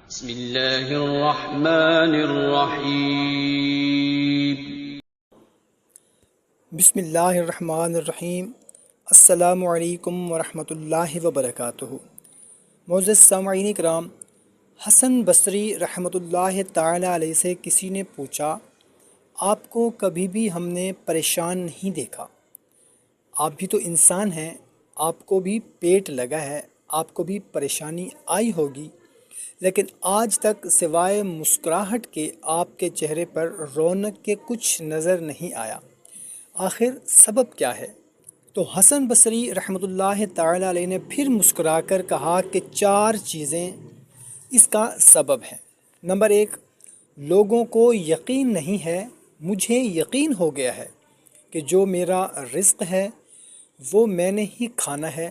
بسم اللہ الرحمن الرحیم۔ بسم اللہ الرحمن الرحیم۔ السلام علیکم ورحمۃ اللہ وبرکاتہ۔ معزز سامعین کرام، حسن بصری رحمۃ اللہ تعالی علیہ سے کسی نے پوچھا، آپ کو کبھی بھی ہم نے پریشان نہیں دیکھا، آپ بھی تو انسان ہیں، آپ کو بھی پیٹ لگا ہے، آپ کو بھی پریشانی آئی ہوگی، لیکن آج تک سوائے مسکراہٹ کے آپ کے چہرے پر رونق کے کچھ نظر نہیں آیا، آخر سبب کیا ہے؟ تو حسن بصری رحمۃ اللہ تعالی علیہ نے پھر مسکرا کر کہا کہ 4 چیزیں اس کا سبب ہیں۔ نمبر 1، لوگوں کو یقین نہیں ہے، مجھے یقین ہو گیا ہے کہ جو میرا رزق ہے وہ میں نے ہی کھانا ہے،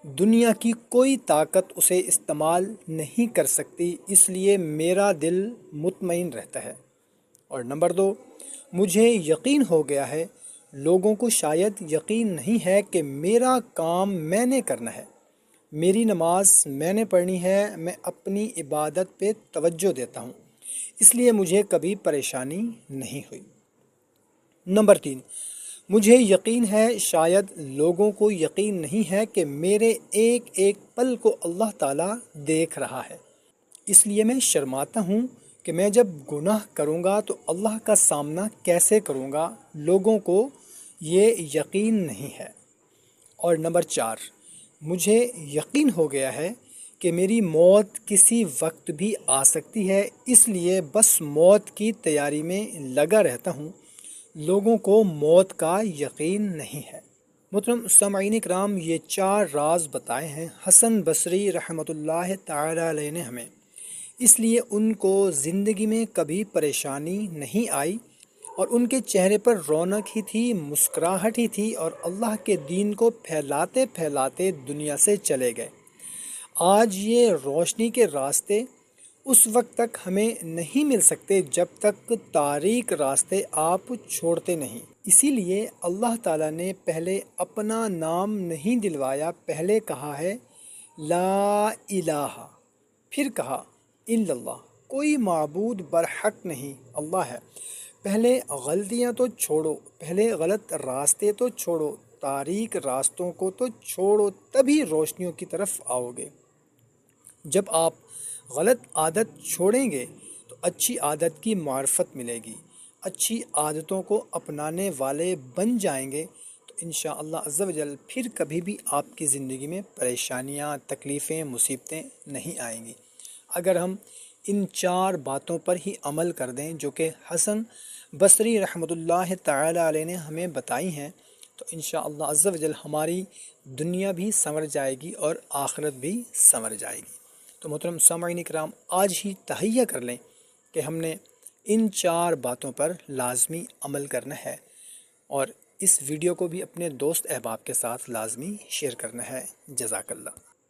دنیا کی کوئی طاقت اسے استعمال نہیں کر سکتی، اس لیے میرا دل مطمئن رہتا ہے۔ اور نمبر 2، مجھے یقین ہو گیا ہے، لوگوں کو شاید یقین نہیں ہے کہ میرا کام میں نے کرنا ہے، میری نماز میں نے پڑھنی ہے، میں اپنی عبادت پہ توجہ دیتا ہوں، اس لیے مجھے کبھی پریشانی نہیں ہوئی۔ نمبر 3، مجھے یقین ہے شاید لوگوں کو یقین نہیں ہے کہ میرے ایک ایک پل کو اللہ تعالیٰ دیکھ رہا ہے، اس لیے میں شرماتا ہوں کہ میں جب گناہ کروں گا تو اللہ کا سامنا کیسے کروں گا، لوگوں کو یہ یقین نہیں ہے۔ اور نمبر 4، مجھے یقین ہو گیا ہے کہ میری موت کسی وقت بھی آ سکتی ہے، اس لیے بس موت کی تیاری میں لگا رہتا ہوں، لوگوں کو موت کا یقین نہیں ہے۔ محترم سامعین کرام، یہ 4 راز بتائے ہیں حسن بصری رحمۃ اللہ تعالی علیہ نے ہمیں، اس لیے ان کو زندگی میں کبھی پریشانی نہیں آئی اور ان کے چہرے پر رونق ہی تھی، مسکراہٹ ہی تھی، اور اللہ کے دین کو پھیلاتے پھیلاتے دنیا سے چلے گئے۔ آج یہ روشنی کے راستے اس وقت تک ہمیں نہیں مل سکتے جب تک تاریک راستے آپ چھوڑتے نہیں، اسی لیے اللہ تعالیٰ نے پہلے اپنا نام نہیں دلوایا، پہلے کہا ہے لا الہ، پھر کہا الا اللہ، کوئی معبود برحق نہیں، اللہ ہے۔ پہلے غلطیاں تو چھوڑو، پہلے غلط راستے تو چھوڑو، تاریک راستوں کو تو چھوڑو، تبھی روشنیوں کی طرف آؤ گے۔ جب آپ غلط عادت چھوڑیں گے تو اچھی عادت کی معرفت ملے گی، اچھی عادتوں کو اپنانے والے بن جائیں گے تو انشاءاللہ عز و جل پھر کبھی بھی آپ کی زندگی میں پریشانیاں، تکلیفیں، مصیبتیں نہیں آئیں گی۔ اگر ہم ان 4 باتوں پر ہی عمل کر دیں جو کہ حسن بصری رحمۃ اللہ تعالی علیہ نے ہمیں بتائی ہیں تو انشاءاللہ عز و جل ہماری دنیا بھی سنور جائے گی اور آخرت بھی سنور جائے گی۔ تو محترم سامعین کرام، آج ہی تہیہ کر لیں کہ ہم نے ان 4 باتوں پر لازمی عمل کرنا ہے، اور اس ویڈیو کو بھی اپنے دوست احباب کے ساتھ لازمی شیئر کرنا ہے۔ جزاک اللہ۔